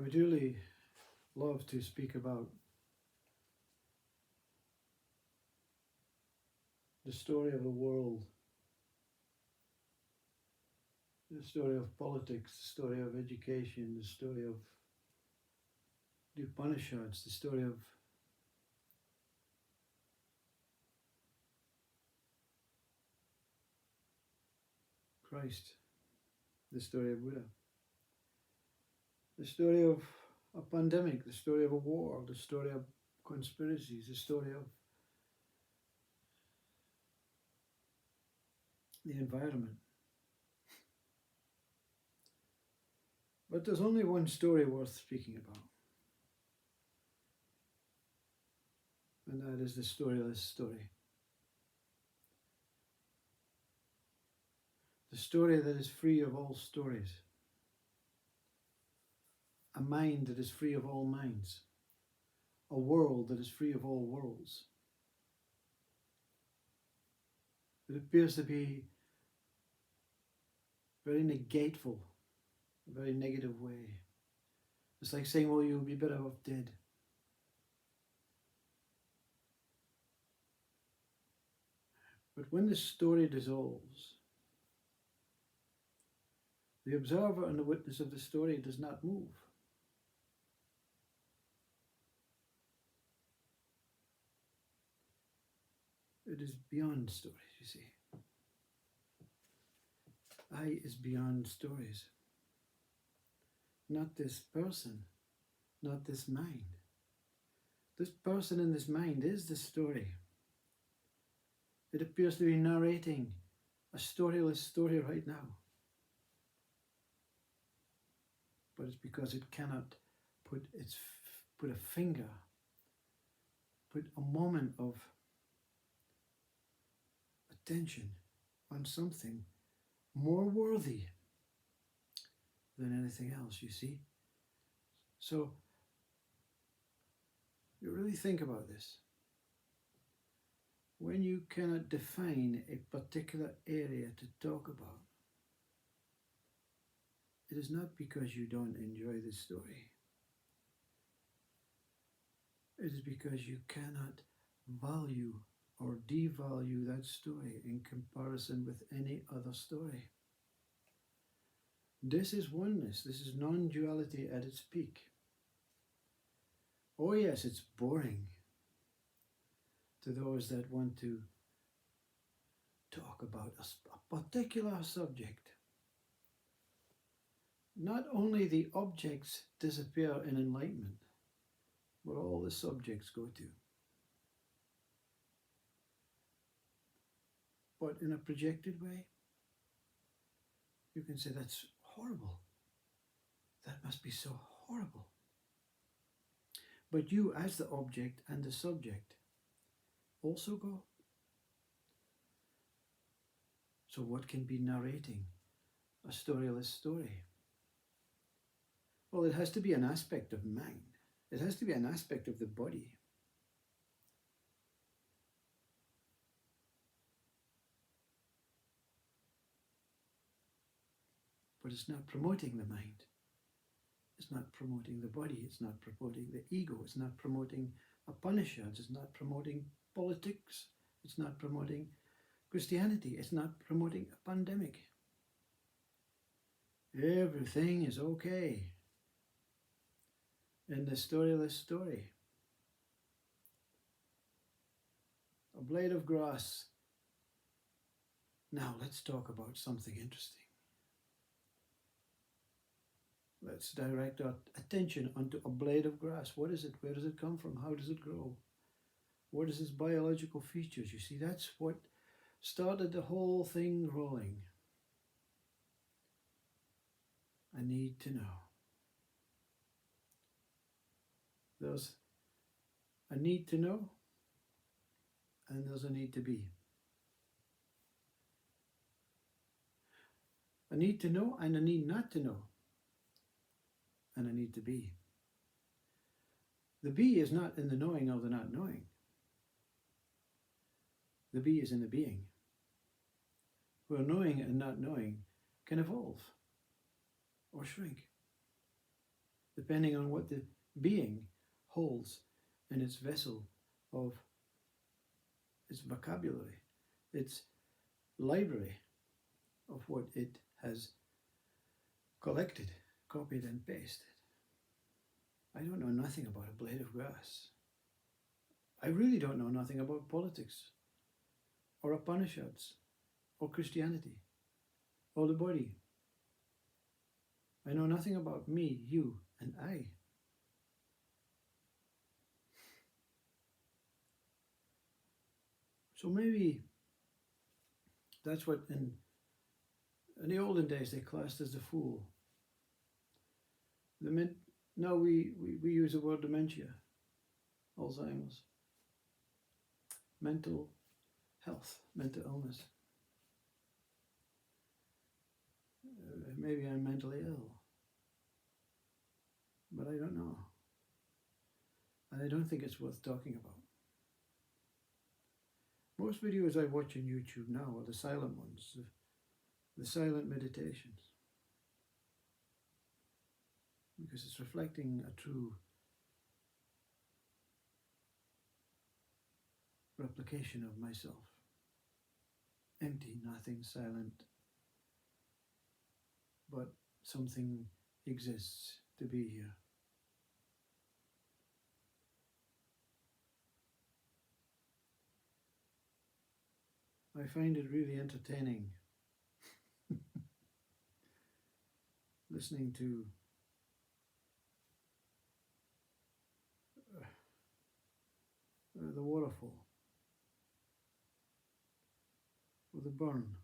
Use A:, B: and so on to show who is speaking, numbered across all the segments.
A: would really love to speak about the story of the world, the story of politics, the story of education, the story of the Upanishads, the story of Christ, the story of Buddha, the story of a pandemic, the story of a war, the story of conspiracies, the story of the environment. But there's only one story worth speaking about, and that is the storyless story. The story that is free of all stories. A mind that is free of all minds. A world that is free of all worlds. It appears to be very negateful, a very negative way. It's like saying, well, you'll be better off dead. But when the story dissolves, the observer and the witness of the story does not move. It is beyond stories, you see. I is beyond stories. Not this person, not this mind. This person in this mind is the story. It appears to be narrating a storyless story right now. But it's because it cannot put a finger, put a moment of attention on something more worthy than anything else, you see. So you really think about this. When you cannot define a particular area to talk about, it is not because you don't enjoy the story. It is because you cannot value or devalue that story in comparison with any other story. This is oneness. This is non-duality at its peak. Oh yes, it's boring to those that want to talk about a particular subject. Not only the objects disappear in enlightenment, but all the subjects go to. But in a projected way, you can say that's horrible. That must be so horrible. But you as the object and the subject also go. So what can be narrating a storyless story? Well, it has to be an aspect of mind. It has to be an aspect of the body. But it's not promoting the mind. It's not promoting the body. It's not promoting the ego. It's not promoting Upanishads. It's not promoting politics. It's not promoting Christianity. It's not promoting a pandemic. Everything is okay in the storyless story. A blade of grass. Now let's talk about something interesting. Let's direct our attention onto a blade of grass. What is it? Where does it come from? How does it grow? What is its biological features? You see, that's what started the whole thing rolling. A need to know. There's a need to know, and there's a need to be. A need to know and a need not to know, and a need to be. The be is not in the knowing or the not knowing. The be is in the being, where knowing and not knowing can evolve or shrink. depending on what the being holds in its vessel of its vocabulary, its library of what it has collected, copied, and pasted. I don't know nothing about a blade of grass. I really don't know nothing about politics, or Upanishads, or Christianity, or the body. I know nothing about me, you, and I. So maybe that's what in the olden days they classed as the fool. Now we use the word dementia, Alzheimer's, mental health, mental illness. Maybe I'm mentally ill, but I don't know. And I don't think it's worth talking about. Most videos I watch on YouTube now are the silent ones, the silent meditations, because it's reflecting a true replication of myself. Empty, nothing, silent, but something exists to be here. I find it really entertaining listening to the waterfall, or the burn,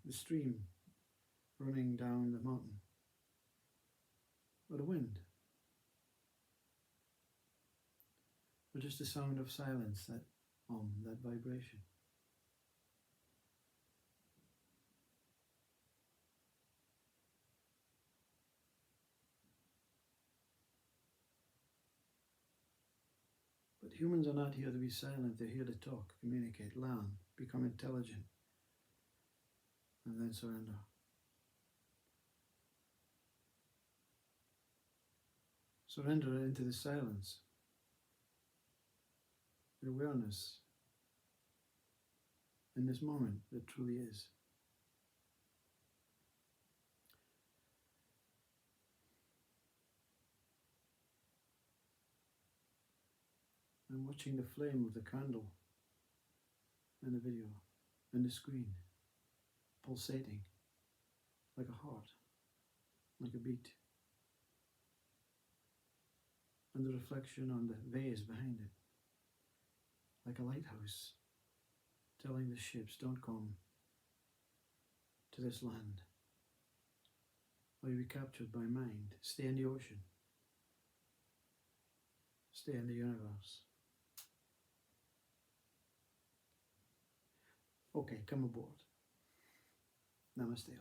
A: the stream running down the mountain, or the wind, or just the sound of silence, that vibration. But humans are not here to be silent, they're here to talk, communicate, learn, become intelligent, and then surrender. Surrender into the silence, the awareness in this moment that truly is. I'm watching the flame of the candle in the video, and the screen, pulsating like a heart, like a beat, and the reflection on the vase behind it, like a lighthouse, telling the ships, don't come to this land, or you'll be captured by mind. Stay in the ocean, stay in the universe. Okay, come aboard. Namaste.